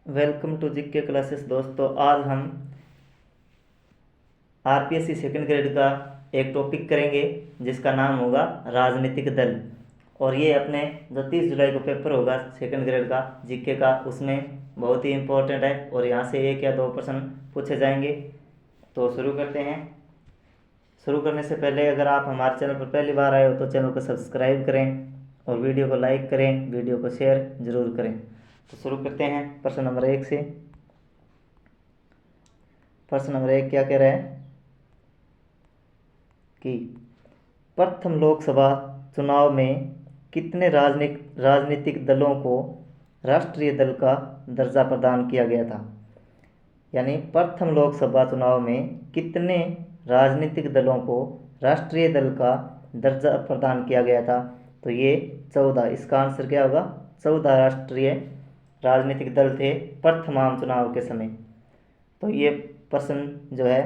Welcome to GK classes. दोस्तों, आज हम आरपीएससी सेकंड ग्रेड का एक टॉपिक करेंगे जिसका नाम होगा राजनीतिक दल। और ये अपने जो 30 जुलाई को पेपर होगा सेकंड ग्रेड का जीके का, उसमें बहुत ही इम्पोर्टेंट है और यहाँ से 1 या 2 प्रश्न पूछे जाएंगे। तो शुरू करते हैं। शुरू करने से पहले अगर आप हमारे चैनल पर पहली बार आए हो तो चैनल को सब्सक्राइब करें और वीडियो को लाइक करें, वीडियो को शेयर ज़रूर करें। तो शुरू करते हैं प्रश्न नंबर 1 से। प्रश्न नंबर 1 क्या कह रहा है कि प्रथम लोकसभा चुनाव में कितने राजनीतिक दलों को राष्ट्रीय दल का दर्जा प्रदान किया गया था। यानी प्रथम लोकसभा चुनाव में कितने राजनीतिक दलों को राष्ट्रीय दल का दर्जा प्रदान किया गया था। तो ये 14। इसका आंसर क्या होगा? 14 राष्ट्रीय राजनीतिक दल थे प्रथम आम चुनाव के समय। तो ये प्रश्न जो है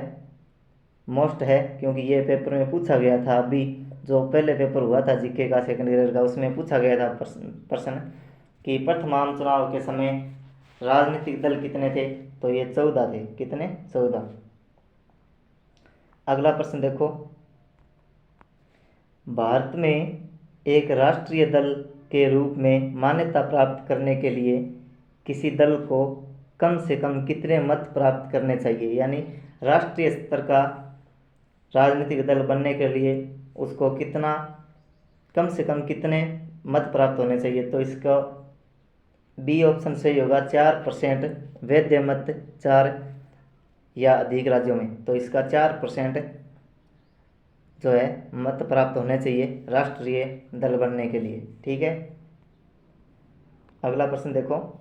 मोस्ट है, क्योंकि ये पेपर में पूछा गया था। अभी जो पहले पेपर हुआ था जीके का सेकंड ग्रेड का, उसमें पूछा गया था प्रश्न कि प्रथम आम चुनाव के समय राजनीतिक दल कितने थे। तो ये 14 थे। कितने? 14। अगला प्रश्न देखो। भारत में एक राष्ट्रीय दल के रूप में मान्यता प्राप्त करने के लिए किसी दल को कम से कम कितने मत प्राप्त करने चाहिए। यानी राष्ट्रीय स्तर का राजनीतिक दल बनने के लिए उसको कितना, कम से कम कितने मत प्राप्त होने चाहिए। तो इसका बी ऑप्शन सही होगा। 4% वैध मत 4 या अधिक राज्यों में। तो इसका 4% जो है मत प्राप्त होने चाहिए राष्ट्रीय दल बनने के लिए। ठीक है। अगला प्रश्न देखो।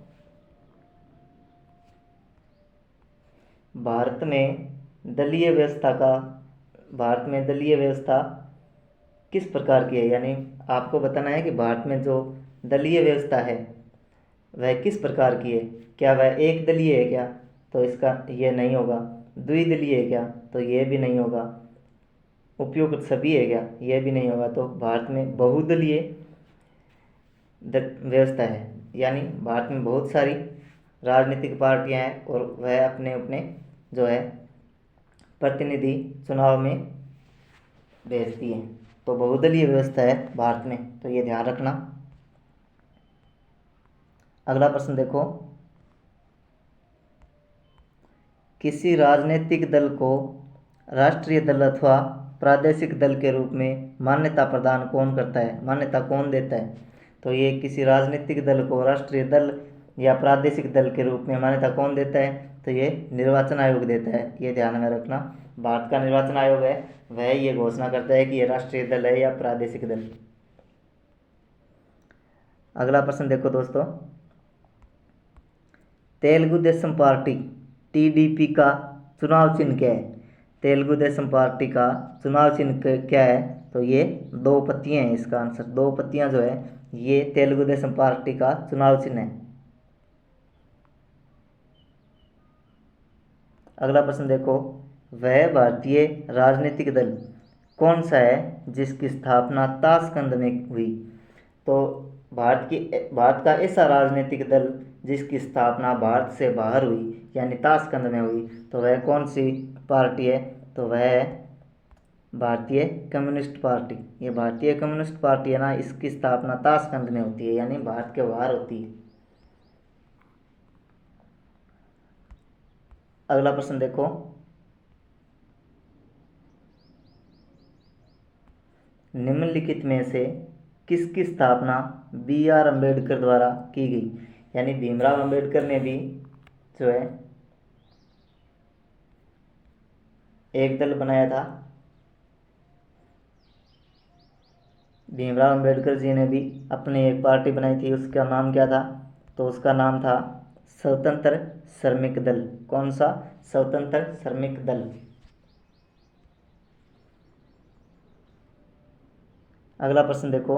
भारत में दलीय व्यवस्था किस प्रकार की है। यानी आपको बताना है कि भारत में जो दलीय व्यवस्था है वह किस प्रकार की है। क्या वह एक दलीय है क्या? तो इसका ये नहीं होगा। द्विदलीय है क्या? तो ये भी नहीं होगा। उपयुक्त सभी है क्या? यह भी नहीं होगा। तो भारत में बहुदलीय व्यवस्था है। यानी भारत में बहुत सारी राजनीतिक पार्टियां हैं और वह अपने अपने जो है प्रतिनिधि चुनाव में भेजती हैं। तो बहुदलीय व्यवस्था है भारत में, तो ये ध्यान रखना। अगला प्रश्न देखो। किसी राजनीतिक दल को राष्ट्रीय दल अथवा प्रादेशिक दल के रूप में मान्यता प्रदान कौन करता है, मान्यता कौन देता है। तो ये किसी राजनीतिक दल को राष्ट्रीय दल या प्रादेशिक दल के रूप में मान्यता कौन देता है। तो ये निर्वाचन आयोग देता है। ये ध्यान में रखना। भारत का निर्वाचन आयोग है, वह ये घोषणा करता है कि ये राष्ट्रीय दल है या प्रादेशिक दल। अगला प्रश्न देखो दोस्तों। तेलुगु देशम पार्टी टीडीपी का चुनाव चिन्ह क्या है। तेलुगु देशम पार्टी का चुनाव चिन्ह क्या है। तो ये 2 पत्तियां हैं। इसका आंसर 2 पत्तियां जो है ये तेलुगु देशम पार्टी का चुनाव चिन्ह है। अगला प्रश्न देखो। वह भारतीय राजनीतिक दल कौन सा है जिसकी स्थापना ताशकंद में हुई। तो भारत का ऐसा राजनीतिक दल जिसकी स्थापना भारत से बाहर हुई, यानी ताशकंद में हुई, तो वह कौन सी पार्टी है। तो वह है भारतीय कम्युनिस्ट पार्टी। ये भारतीय कम्युनिस्ट पार्टी है ना, इसकी स्थापना ताशकंद में होती है, यानी भारत के बाहर होती है। अगला प्रश्न देखो। निम्नलिखित में से किसकी स्थापना BR अम्बेडकर द्वारा की गई। यानी भीमराव अम्बेडकर ने भी जो है एक दल बनाया था। भीमराव अम्बेडकर जी ने भी अपनी एक पार्टी बनाई थी। उसका नाम क्या था? तो उसका नाम था स्वतंत्र श्रमिक दल। कौन सा? स्वतंत्र श्रमिक दल। अगला प्रश्न देखो।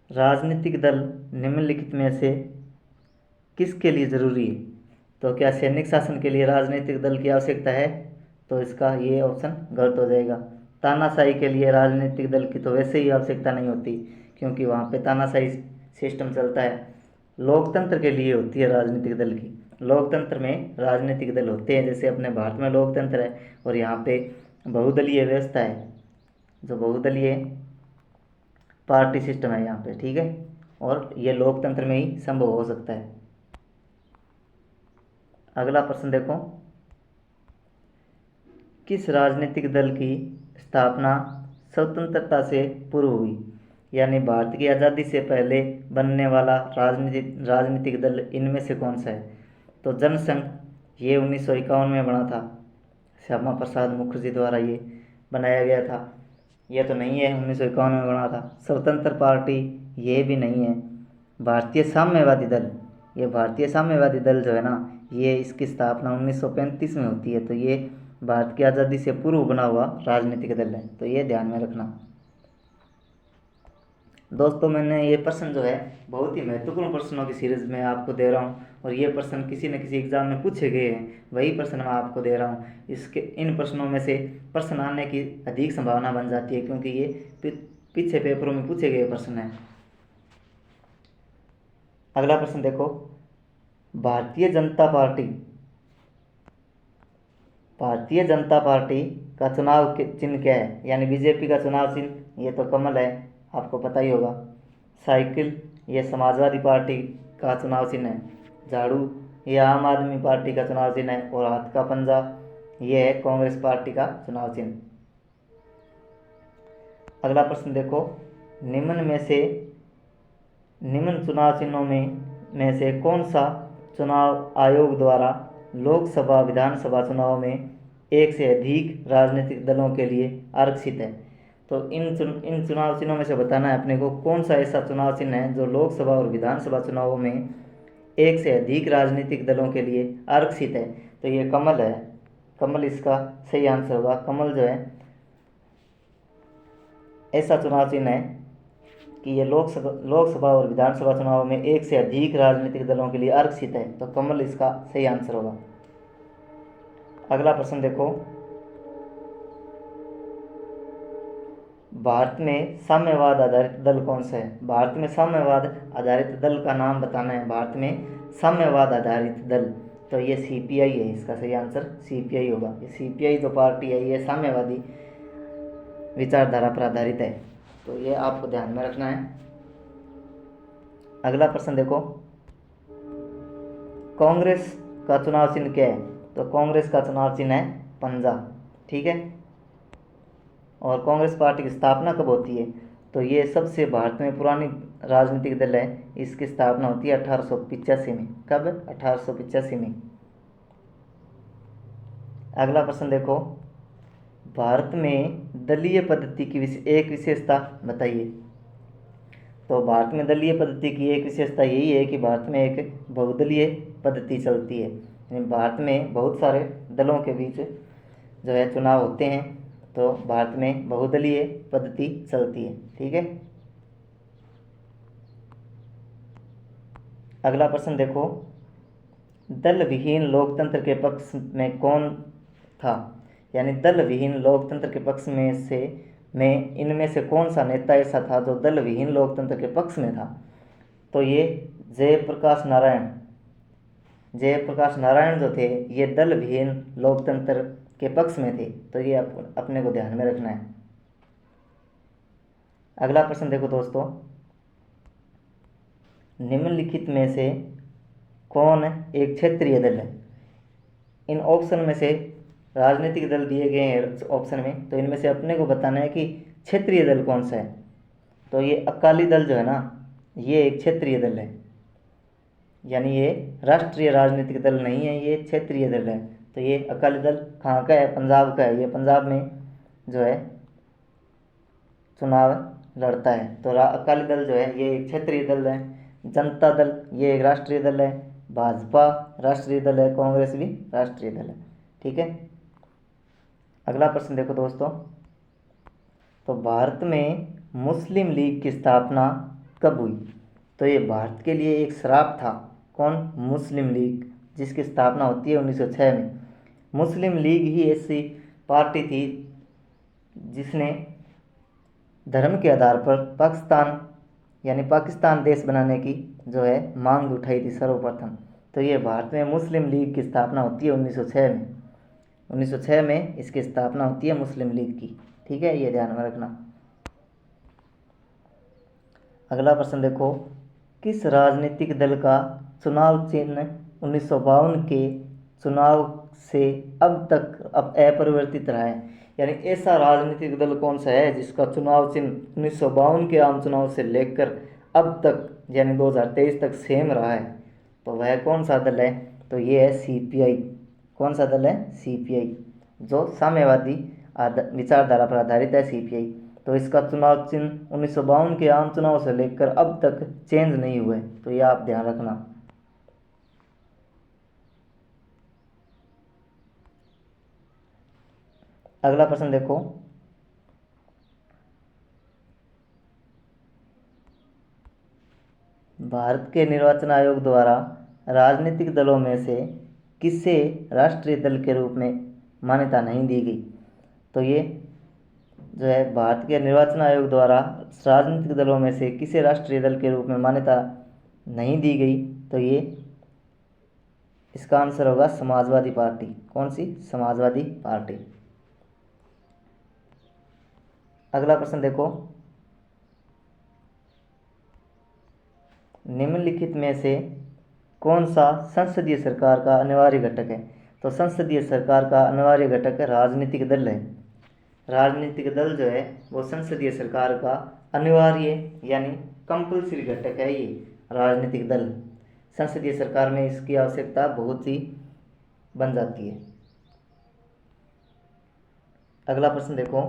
राजनीतिक दल निम्नलिखित में से किसके लिए जरूरी है। तो क्या सैनिक शासन के लिए राजनीतिक दल की आवश्यकता है। तो इसका ये ऑप्शन गलत हो जाएगा। तानाशाही के लिए राजनीतिक दल की तो वैसे ही आवश्यकता नहीं होती, क्योंकि वहाँ पे तानाशाही सिस्टम चलता है। लोकतंत्र के लिए होती है राजनीतिक दल की। लोकतंत्र में राजनीतिक दल होते हैं, जैसे अपने भारत में लोकतंत्र है और यहाँ पे बहुदलीय व्यवस्था है, जो बहुदलीय पार्टी सिस्टम है यहाँ पे, ठीक है। और ये लोकतंत्र में ही संभव हो सकता है। अगला प्रश्न देखो, किस राजनीतिक दल की स्थापना स्वतंत्रता से पूर्व हुई? यानी भारत की आज़ादी से पहले बनने वाला राजनीतिक दल इनमें से कौन सा है? तो जनसंघ, ये 1951 में बना था, श्यामा प्रसाद मुखर्जी द्वारा ये बनाया गया था। ये तो नहीं है, 1951 में बना था। स्वतंत्र पार्टी, ये भी नहीं है। भारतीय साम्यवादी दल, ये भारतीय साम्यवादी दल जो है ना, ये इसकी स्थापना 1935 में होती है। तो ये भारत की आज़ादी से पूर्व बना हुआ राजनीतिक दल है, तो ये ध्यान में रखना। दोस्तों, मैंने ये प्रश्न जो है बहुत ही महत्वपूर्ण प्रश्नों की सीरीज में आपको दे रहा हूँ, और ये प्रश्न किसी न किसी एग्जाम में पूछे गए हैं, वही प्रश्न मैं आपको दे रहा हूँ। इन प्रश्नों में से प्रश्न आने की अधिक संभावना बन जाती है, क्योंकि ये पीछे पेपरों में पूछे गए प्रश्न हैं। अगला प्रश्न देखो, भारतीय जनता पार्टी का चुनाव चिन्ह क्या है? यानी बीजेपी का चुनाव चिन्ह, ये तो कमल है, आपको पता ही होगा। साइकिल, ये समाजवादी पार्टी का चुनाव चिन्ह है। झाड़ू, ये आम आदमी पार्टी का चुनाव चिन्ह है। और हाथ का पंजा, ये है कांग्रेस पार्टी का चुनाव चिन्ह। अगला प्रश्न देखो, निम्न चुनाव चिन्हों में से कौन सा चुनाव आयोग द्वारा लोकसभा विधानसभा चुनाव में एक से अधिक राजनीतिक दलों के लिए आरक्षित है? तो इन चुनाव चिन्हों में से बताना है अपने को, कौन सा ऐसा चुनाव चिन्ह है जो लोकसभा और विधानसभा चुनावों में एक से अधिक राजनीतिक दलों के लिए आरक्षित है। तो ये कमल है, कमल इसका सही आंसर होगा। कमल जो है ऐसा चुनाव चिन्ह है कि ये लोकसभा और विधानसभा चुनाव में एक से अधिक राजनीतिक दलों के लिए आरक्षित है, तो कमल इसका सही आंसर होगा। अगला प्रश्न देखो, भारत में साम्यवाद आधारित दल कौन सा है? भारत में साम्यवाद आधारित दल का नाम बताना है। भारत में साम्यवाद आधारित दल, तो ये सीपीआई है, इसका सही आंसर सीपीआई होगा। ये सीपीआई जो पार्टी है, ये साम्यवादी विचारधारा पर आधारित है, तो ये आपको ध्यान में रखना है। अगला प्रश्न देखो, कांग्रेस का चुनाव चिन्ह क्या है? तो कांग्रेस का चुनाव चिन्ह है पंजा, ठीक है। और कांग्रेस पार्टी की स्थापना कब होती है? तो ये सबसे भारत में पुरानी राजनीतिक दल है, इसकी स्थापना होती है 1885 में। कब? 1885 में। अगला प्रश्न देखो, भारत में दलीय पद्धति की एक विशेषता बताइए। तो भारत में दलीय पद्धति की एक विशेषता यही है कि भारत में एक बहुदलीय पद्धति चलती है। यानी भारत में बहुत सारे दलों के बीच जो है चुनाव होते हैं, तो भारत में बहुदलीय पद्धति चलती है, ठीक है। अगला प्रश्न देखो, दल विहीन लोकतंत्र के पक्ष में कौन था? यानी दल विहीन लोकतंत्र के पक्ष में इनमें से कौन सा नेता ऐसा था जो दल विहीन लोकतंत्र के पक्ष में था? तो ये जयप्रकाश नारायण जो थे, ये दल विहीन लोकतंत्र के पक्ष में थे, तो ये अपने को ध्यान में रखना है। अगला प्रश्न देखो दोस्तों, निम्नलिखित में से कौन एक क्षेत्रीय दल है? इन ऑप्शन में से राजनीतिक दल दिए गए हैं ऑप्शन में, तो इनमें से अपने को बताना है कि क्षेत्रीय दल कौन सा है। तो ये अकाली दल जो है ना, ये एक क्षेत्रीय दल है, यानी ये राष्ट्रीय राजनीतिक दल नहीं है, ये क्षेत्रीय दल है। तो ये अकाली दल कहाँ का है? पंजाब का है। ये पंजाब में जो है चुनाव लड़ता है। तो अकाली दल जो है ये एक क्षेत्रीय दल है। जनता दल, ये एक राष्ट्रीय दल है। भाजपा राष्ट्रीय दल है, कांग्रेस भी राष्ट्रीय दल है, ठीक है। अगला प्रश्न देखो दोस्तों, तो भारत में मुस्लिम लीग की स्थापना कब हुई? तो ये भारत के लिए एक श्राप था। कौन? मुस्लिम लीग, जिसकी स्थापना होती है 1906 में। मुस्लिम लीग ही ऐसी पार्टी थी जिसने धर्म के आधार पर पाकिस्तान यानी पाकिस्तान देश बनाने की जो है मांग उठाई थी सर्वप्रथम। तो ये भारत में मुस्लिम लीग की स्थापना होती है 1906 में। 1906 में इसकी स्थापना होती है मुस्लिम लीग की। ठीक है, ये ध्यान में रखना। अगला प्रश्न देखो, किस राजनीतिक दल का चुनाव चिन्ह 1952 के चुनाव से अब तक अपरिवर्तित रहा है? यानी ऐसा राजनीतिक दल कौन सा है जिसका चुनाव चिन्ह 1952 के आम चुनाव से लेकर अब तक यानी 2023 तक सेम रहा है? तो वह कौन सा दल है? तो ये है सीपीआई। कौन सा दल है? सीपीआई, जो साम्यवादी विचारधारा पर आधारित है सीपीआई। तो इसका चुनाव चिन्ह 1952 के आम चुनाव से लेकर अब तक चेंज नहीं हुए। तो ये आप ध्यान रखना। अगला प्रश्न देखो, भारत के निर्वाचन आयोग द्वारा राजनीतिक दलों में से किसे राष्ट्रीय दल के रूप में मान्यता नहीं दी गई? तो ये जो है भारत के निर्वाचन आयोग द्वारा राजनीतिक दलों में से किसे राष्ट्रीय दल के रूप में मान्यता नहीं दी गई? तो ये इसका आंसर होगा समाजवादी पार्टी। कौन सी? समाजवादी पार्टी। अगला प्रश्न देखो, निम्नलिखित में से कौन सा संसदीय सरकार का अनिवार्य घटक है? तो संसदीय सरकार का अनिवार्य घटक राजनीतिक दल है। राजनीतिक दल जो है वो संसदीय सरकार का अनिवार्य यानी कंपल्सरी घटक है। ये राजनीतिक दल संसदीय सरकार में इसकी आवश्यकता बहुत ही बन जाती है। अगला प्रश्न देखो,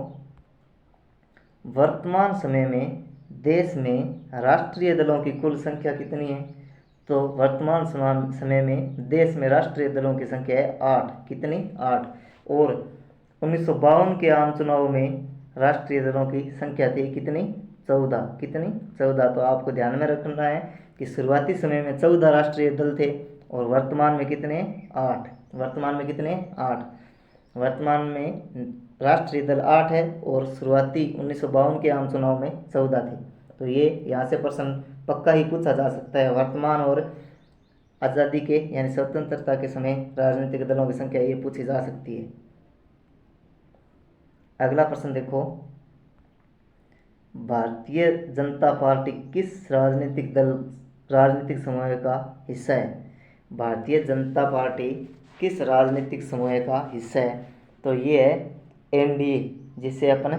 वर्तमान समय में देश में राष्ट्रीय दलों की कुल संख्या कितनी है? तो वर्तमान समय में देश में राष्ट्रीय दलों की संख्या है 8। कितनी? 8। और 1952 के आम चुनाव में राष्ट्रीय दलों की संख्या थी कितनी? 14। कितनी? 14। तो आपको ध्यान में रखना है कि शुरुआती समय में 14 राष्ट्रीय दल थे और वर्तमान में कितने? 8। वर्तमान में कितने? 8। वर्तमान में राष्ट्रीय दल 8 है और शुरुआती 1952 के आम चुनाव में 14 थे। तो ये यहाँ से प्रश्न पक्का ही पूछा जा सकता है। वर्तमान और आज़ादी के यानी स्वतंत्रता के समय राजनीतिक दलों की संख्या ये पूछी जा सकती है। अगला प्रश्न देखो, भारतीय जनता पार्टी किस राजनीतिक समूह का हिस्सा है? भारतीय जनता पार्टी किस राजनीतिक समूह का हिस्सा है? तो ये है एनडीए, जिसे अपन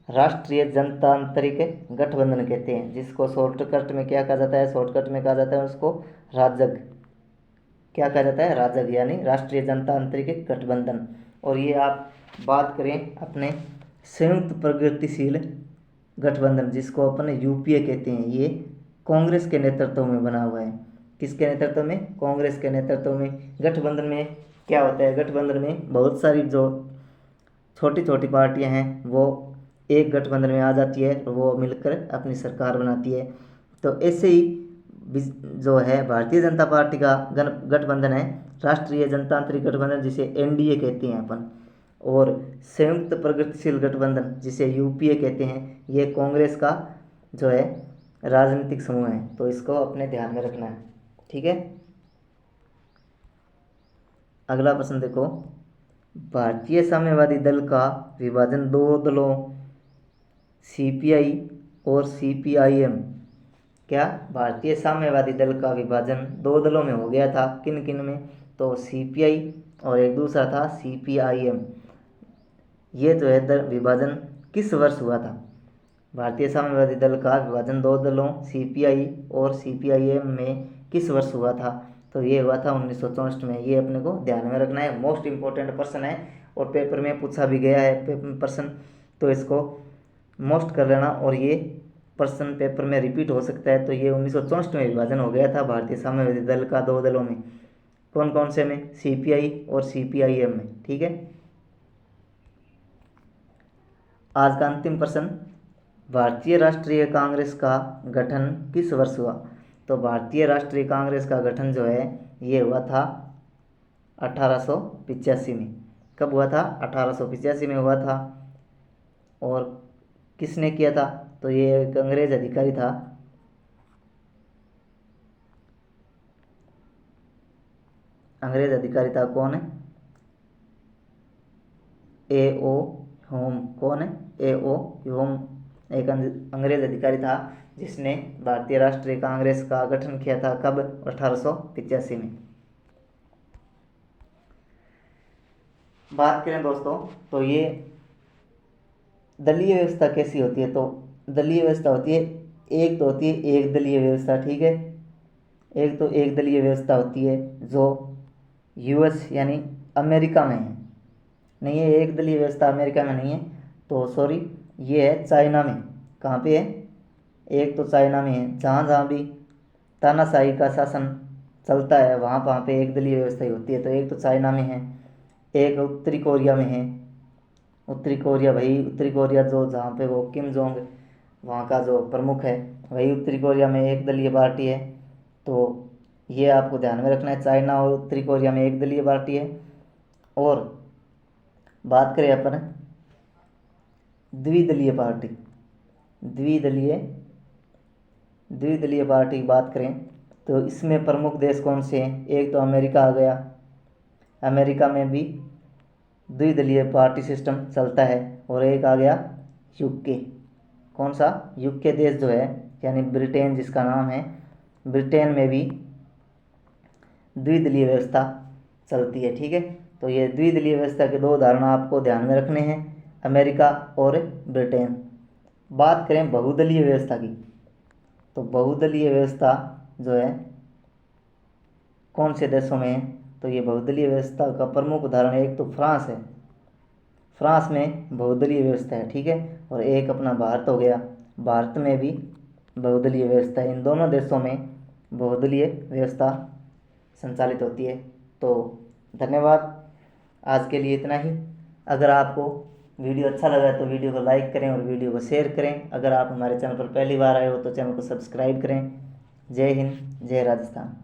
राष्ट्रीय जनतांत्रिक गठबंधन कहते हैं, जिसको शॉर्टकट में क्या कहा जाता है? शॉर्टकट में कहा जाता है उसको राजग। क्या कहा जाता है? राजग, यानी राष्ट्रीय जनतांत्रिक गठबंधन। और ये आप बात करें अपने संयुक्त प्रगतिशील गठबंधन, जिसको अपन यूपीए कहते हैं, ये कांग्रेस के नेतृत्व में बना हुआ है। किसके नेतृत्व में? कांग्रेस के नेतृत्व में। गठबंधन में क्या होता है? गठबंधन में बहुत सारी जो छोटी छोटी पार्टियां हैं वो एक गठबंधन में आ जाती है और वो मिलकर अपनी सरकार बनाती है। तो ऐसे ही जो है भारतीय जनता पार्टी का गठबंधन है राष्ट्रीय जनतांत्रिक गठबंधन, जिसे एनडीए कहते हैं अपन, और संयुक्त प्रगतिशील गठबंधन जिसे यूपीए कहते हैं, ये कांग्रेस का जो है राजनीतिक समूह है। तो इसको अपने ध्यान में रखना है। ठीक है। अगला प्रश्न देखो, भारतीय साम्यवादी दल का विभाजन दो दलों सीपीआई और सीपीआईएम, क्या भारतीय साम्यवादी दल का विभाजन दो दलों में हो गया था? किन किन में? तो सीपीआई और एक दूसरा था सीपीआईएम। ये जो है विभाजन किस वर्ष हुआ था? भारतीय साम्यवादी दल का विभाजन दो दलों सीपीआई और सीपीआईएम में किस वर्ष हुआ था? तो ये हुआ था 1964 में। ये अपने को ध्यान में रखना है, मोस्ट इम्पोर्टेंट प्रश्न है और पेपर में पूछा भी गया है प्रश्न, तो इसको मोस्ट कर लेना। और ये प्रश्न पेपर में रिपीट हो सकता है। तो ये 1964 में विभाजन हो गया था भारतीय साम्यवादी दल का दो दलों में। कौन कौन से में? सीपीआई और सीपीआईएम में। ठीक है। आज का अंतिम प्रश्न, भारतीय राष्ट्रीय कांग्रेस का गठन किस वर्ष हुआ? तो भारतीय राष्ट्रीय कांग्रेस का गठन जो है ये हुआ था 1885 में। कब हुआ था? 1885 में हुआ था। और किसने किया था? तो ये एक अंग्रेज अधिकारी था अंग्रेज अधिकारी था कौन है? A.O. ह्यूम। कौन है? A.O. ह्यूम एक अंग्रेज अधिकारी था जिसने भारतीय राष्ट्रीय कांग्रेस का गठन किया था। कब? 1885 में। बात करें दोस्तों तो ये दलीय व्यवस्था कैसी होती है, तो दलीय व्यवस्था होती है, एक तो होती है एक दलीय व्यवस्था, ठीक है। एक तो एक दलीय व्यवस्था होती है जो यूएस यानी अमेरिका में है, नहीं है एक दलीय व्यवस्था अमेरिका में नहीं है, तो सॉरी ये है चाइना में। कहाँ पे है? एक तो चाइना में है, जहाँ जहाँ भी तानाशाही का शासन चलता है वहाँ पे एक दलीय व्यवस्था ही होती है। तो एक तो चाइना में है, एक उत्तरी कोरिया में है। उत्तरी कोरिया, भाई उत्तरी कोरिया जो जहाँ पे वो किम जोंग वहाँ का जो प्रमुख है, वही उत्तरी कोरिया में एक दलीय पार्टी है। तो ये आपको ध्यान में रखना है, चाइना और उत्तरी कोरिया में एक दलीय पार्टी है। और बात करें अपन द्विदलीय पार्टी, द्विदलीय पार्टी की बात करें तो इसमें प्रमुख देश कौन से हैं? एक तो अमेरिका आ गया, अमेरिका में भी द्विदलीय पार्टी सिस्टम चलता है। और एक आ गया यूके। कौन सा? यूके देश जो है यानी ब्रिटेन जिसका नाम है, ब्रिटेन में भी द्विदलीय व्यवस्था चलती है, ठीक है। तो ये द्विदलीय व्यवस्था के दो उदाहरण आपको ध्यान में रखने हैं, अमेरिका और ब्रिटेन। बात करें बहुदलीय व्यवस्था की, तो बहुदलीय व्यवस्था जो है कौन से देशों में है? तो ये बहुदलीय व्यवस्था का प्रमुख उदाहरण एक तो फ्रांस है, फ्रांस में बहुदलीय व्यवस्था है, ठीक है। और एक अपना भारत हो गया, भारत में भी बहुदलीय व्यवस्था है। इन दोनों देशों में बहुदलीय व्यवस्था संचालित होती है। तो धन्यवाद, आज के लिए इतना ही। अगर आपको वीडियो अच्छा लगा तो वीडियो को लाइक करें और वीडियो को शेयर करें। अगर आप हमारे चैनल पर पहली बार आए हो तो चैनल को सब्सक्राइब करें। जय हिंद, जय राजस्थान।